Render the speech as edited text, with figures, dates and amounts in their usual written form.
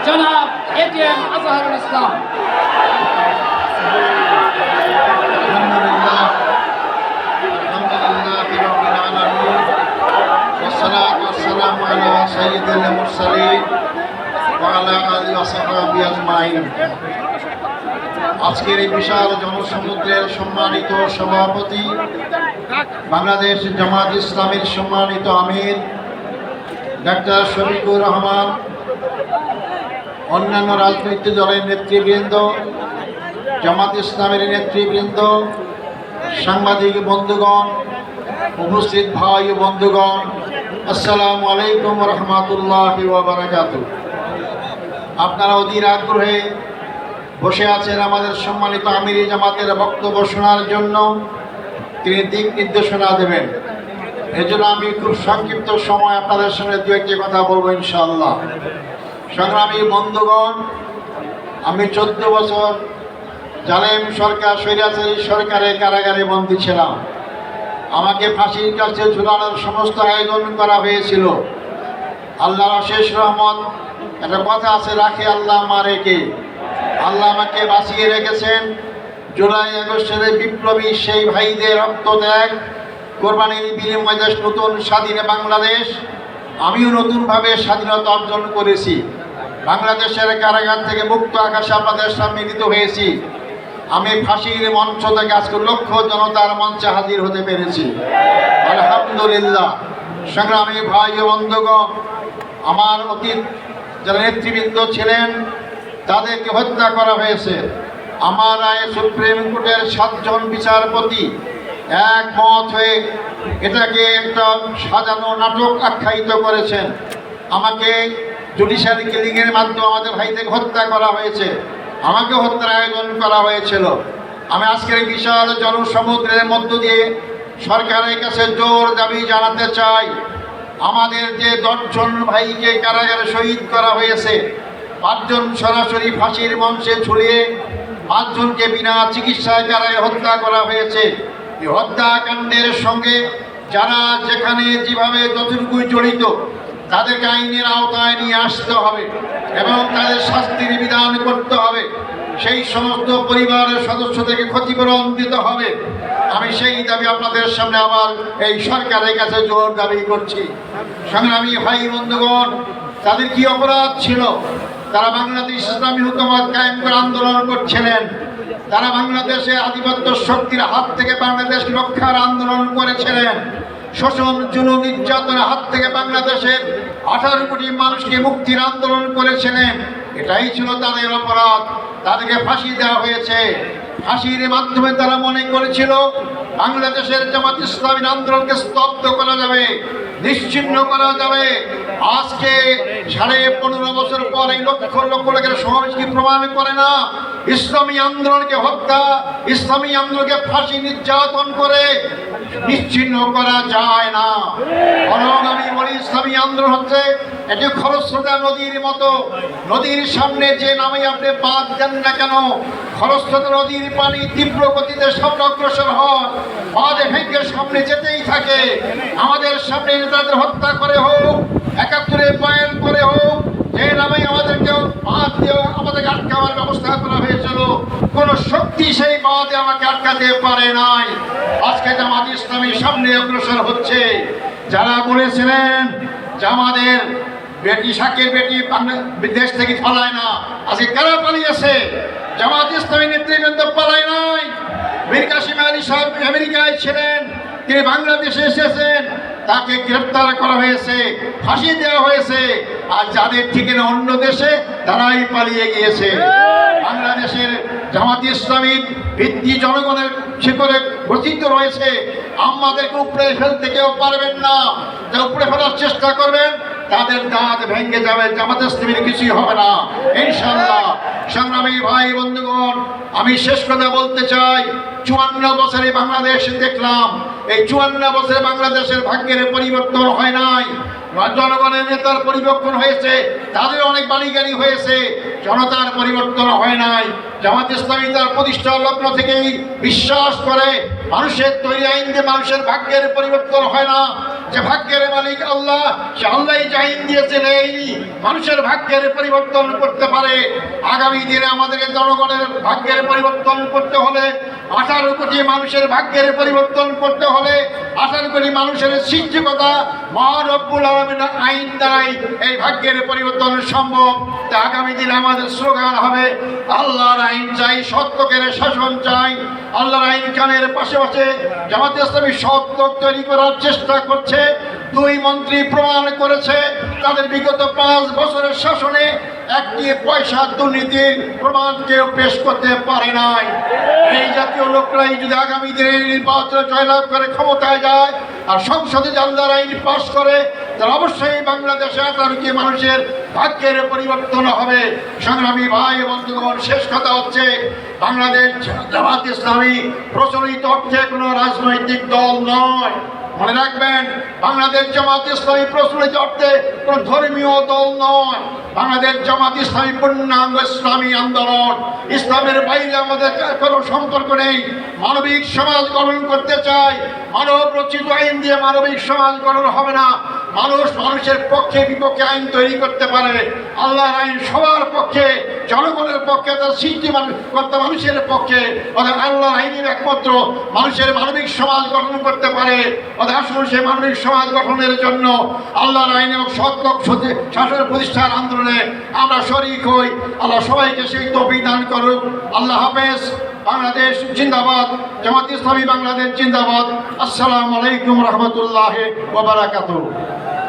জনাব এটিএম আজহারুল ইসলাম। আজকের এই বিশাল জনসমুদ্রের সম্মানিত সভাপতি, বাংলাদেশ জামাত ইসলামের সম্মানিত আমির ডাক্তার শফিকুর রহমান, অন্যান্য রাজনৈতিক দলের নেতৃবৃন্দ, জামাত ইসলামের নেতৃবৃন্দ, সাংবাদিক বন্ধুগণ, উপস্থিত ভাই ও বন্ধুগণ, আসসালামু আলাইকুম রহমতুল্লাহি ওয়া বারাকাতুহু। আপনারা অধীর আগ্রহে বসে আছেন আমাদের সম্মানিত আমির জামাতের বক্তব্য শোনার জন্য। তিনি দিক নির্দেশনা দেবেন। এজন্য আমি খুব সংক্ষিপ্ত সময় আপনাদের সঙ্গে দু একটি কথা বলবো ইনশাআল্লাহ। সংগ্রামী বন্ধুগণ, আমি 14 বছর জালেম সরকার, স্বৈরাচারী সরকারের কারাগারে বন্দী ছিলাম। আমাকে ফাঁসির কাছে ঝুলানোর সমস্ত আয়োজন করা হয়েছিল। আল্লাহর অশেষ রহমত, একটা কথা আছে, রাখে আল্লাহ মারে কে। আল্লাহ আমাকে বাঁচিয়ে রেখেছেন। জুলাই আগস্টের বিপ্লবী সেই ভাইদের রক্তত্যাগ, কোরবানির বিনিময়ে নতুন স্বাধীন বাংলাদেশ, আমিও নতুনভাবে স্বাধীনতা অর্জন করেছি। বাংলাদেশের কারাগার থেকে মুক্ত আকাশে আপনাদের সামনে মিলিত হয়েছি। আমি ফাঁসির মঞ্চ থেকে আজকে লক্ষ জনতার মঞ্চে হাজির হতে পেরেছি, আলহামদুলিল্লাহ। সংগ্রামী ভাই ও বন্ধুগণ, আমার অতীত যারা নেতৃবৃন্দ ছিলেন তাদেরকে হত্যা করা হয়েছে। আমার রায়ে সুপ্রিম কোর্টের 7 জন বিচারপতি একমত হয়ে এটাকে একটা সাজানো নাটক আখ্যায়িত করেছেন। আমাকে জুডিশিয়ারি কিলিংয়ের মাধ্যমে আমাদের ভাইদের হত্যা করা হয়েছে, আমাকে হত্যার আয়োজন করা হয়েছিল। আমি আজকের এই বিশাল জনসমুদ্রের মধ্য দিয়ে সরকারের কাছে জোর দাবি জানাতে চাই, আমাদের যে 10 জন ভাইকে কারাগারে শহীদ করা হয়েছে, 5 জন সরাসরি ফাঁসির মঞ্চে ঝুলিয়ে, 5 জনকে বিনা চিকিৎসায় কারাগারে হত্যা করা হয়েছে। এই হত্যাকাণ্ডের সঙ্গে যারা যেখানে যেভাবে যতটুকু জড়িত তাদেরকে আইনের আওতায় নিয়ে আসতে হবে এবং তাদের শাস্তির বিধান করতে হবে। সেই সমস্ত পরিবারের সদস্যদেরকে ক্ষতিপূরণ দিতে হবে। আমি সেই দাবি আপনাদের সামনে আবার এই সরকারের কাছে জোর দাবি করছি। সংগ্রামী ভাই বন্ধুগণ, তাদের কি অপরাধ ছিল? তারা বাংলাদেশ ইসলামী হুকুমত কায়েম করে আন্দোলন করছিলেন। তারা বাংলাদেশে আধিপত্য শক্তির হাত থেকে বাংলাদেশ রক্ষার আন্দোলন করেছিলেন। শোষণ, জুলুম, নির্যাতনের হাত থেকে বাংলাদেশের 18 কোটি মানুষকে মুক্তির আন্দোলন করেছিলেন। এটাই ছিল তাদের অপরাধ। তাদেরকে ফাঁসি দেওয়া হয়েছে। ফাঁসির মাধ্যমে তারা মনে করেছিল বাংলাদেশের জামাত ইসলামী আন্দোলনকে স্তব্ধ করা যাবে, নিশ্চিহ্ন করা যাবে। আজকে 15.5 বছর পর এই লক্ষ লক্ষ লোকের সমাবেশ কি প্রমাণ করে না ইসলামী আন্দোলনকে হত্যা, ইসলামী আন্দোলনকে ফাঁসি নির্যাতন করে নিশ্চিহ্ন করা যায় না? বরং আমি বলি, ইসলামী আন্দোলন হচ্ছে এটি খরস্রোতা নদীর মতো। নদীর সামনে যে নামে আপনি বাঁধ দেন না কেন, খরস্রোতা নদীর পানি তীব্র গতিতে সামনে অগ্রসর হয়, বাঁধে ভেঙে সামনে যেতেই থাকে। আমাদের সামনে নেতাদের হত্যা করে হোক, 71-এ পয়েন্ট করে হোক, যে নামে আমাদেরকে বাঁধ দিয়ে আমাদেরকে আটকাবার ব্যবস্থা করা হয়েছিল, কোন শক্তি সেই বাঁধে আমাকে আটকাতে পারে নাই। আজকে জামাত ইসলামীর সামনে অগ্রসর হচ্ছে। যারা বলেছিলেন যে আমাদের বেটি শাকের বেটি দেশ থেকে পালায় না, আজকে কারা পালিয়েছে? জামাত ইসলামী নেতৃবৃন্দ পালায় নাই। মীর কাসেম আলী সাহেব আমেরিকায় ছিলেন, তিনি বাংলাদেশে এসেছেন, তাকে গ্রেপ্তার করা হয়েছে, ফাঁসি দেওয়া হয়েছে। আর যাদের ঠিকানা অন্য দেশে, তারাই পালিয়ে গিয়েছে। বাংলাদেশের জামাত ইসলামীর ভিত্তি জনগণের শিকড়ে গঠিত রয়েছে। আমাদেরকে উপরে ফেলতে কেউ পারবেন না। যা উপরে ফেলার চেষ্টা করবেন তাদের দাঁত ভেঙে যাবে, জামাত ইসলামীর কিছুই হবে না ইনশাআল্লাহ। সংগ্রামী ভাই বন্ধুগণ, আমি শেষ কথা বলতে চাই, 54 বছরে বাংলাদেশ দেখলাম। এই 54 বছরে বাংলাদেশের ভাগ্যের পরিবর্তন হয় নাই। জনগণের নেতার পরিবর্তন হয়েছে, তাদের অনেক বাড়িগাড়ি হয়েছে, জনতার পরিবর্তন হয় নাই। জামাত ইসলামী তার প্রতিষ্ঠা লগ্ন থেকেই বিশ্বাস করে মানুষের তৈরি আইন দিয়ে মানুষের ভাগ্যের পরিবর্তন হয় না, যে ভাগ্যের মালিক আল্লাহ, সে আল্লাহই আইন দিয়েছেন এই মানুষের ভাগ্যের পরিবর্তন করতে পারে। আগামী দিনে আমাদের জনগণের ভাগ্যের পরিবর্তন করতে হলে, 18 কোটি মানুষের ভাগ্যের পরিবর্তন করতে হলে 18 কোটি মানুষের সৃষ্টিকতা মহান রব্বুল আলামিনের আইন দ্বারাই এই ভাগ্যের পরিবর্তন সম্ভব। তা আগামী দিনে আমাদের স্লোগান হবে আল্লাহর আইন চাই, সত্যকের শাসন চাই। আল্লাহর আইন কানের পাশে জামাতে ইসলামী সত্য তৈরি করার চেষ্টা করছে। 2 মন্ত্রী প্রমাণ করেছে তাদের বিগত 5 বছরের শাসনে একটি পয়সা দুর্নীতির প্রমাণ কেউ পেশ করতে পারে নাই। এই জাতীয় লোকরাই যদি আগামী দিনে নির্বাচনে জয়লাভ করে ক্ষমতায় যায় আর সংসদে আল্লাহর আইন পাশ করে, তাহলে অবশ্যই বাংলাদেশে 18 কোটি মানুষের ভাগ্যের পরিবর্তন হবে। সংগ্রামী ভাই বন্ধুগণ, শেষ কথা হচ্ছে, বাংলাদেশ জামাত ইসলামী প্রচলিত অর্থে কোনো রাজনৈতিক দল নয়। মনে রাখবেন, বাংলাদেশ জামাত ইসলামী প্রচলিত অর্থে কোন ধর্মীয় দল নয়। বাংলাদেশ জামাত ইসলামী পূর্ণাঙ্গ ইসলামী আন্দোলন। ইসলামের বাইরে আমাদের কোনো সম্পর্ক নেই। মানবিক সমাজ গঠন করতে চাই। মানব রচিত আইন দিয়ে মানবিক সমাজ গঠন হবে না। মানুষ মানুষের পক্ষে বিপক্ষে আইন তৈরি করতে পারে। আল্লাহর আইন সবার পক্ষে, জনগণের পক্ষে, তার সৃষ্টিকর্তা মানুষের পক্ষে। অর্থাৎ আল্লাহর আইনের একমাত্র মানুষের মানবিক সমাজ গঠন করতে পারে। অর্থাৎ আসলে সে মানবিক সমাজ গঠনের জন্য আল্লাহর আইন এবং সত্য শাসন প্রতিষ্ঠার আন্দোলনে আমরা শরীক হই। আল্লাহ সবাইকে সেই তৌফিক দান করুক। আল্লাহ হাফেজ। বাংলাদেশ জিন্দাবাদ। জামাত ইসলামী বাংলাদেশ জিন্দাবাদ। আসসালামু আলাইকুম রহমতুল্লাহ ওয়া বারাকাতুহু।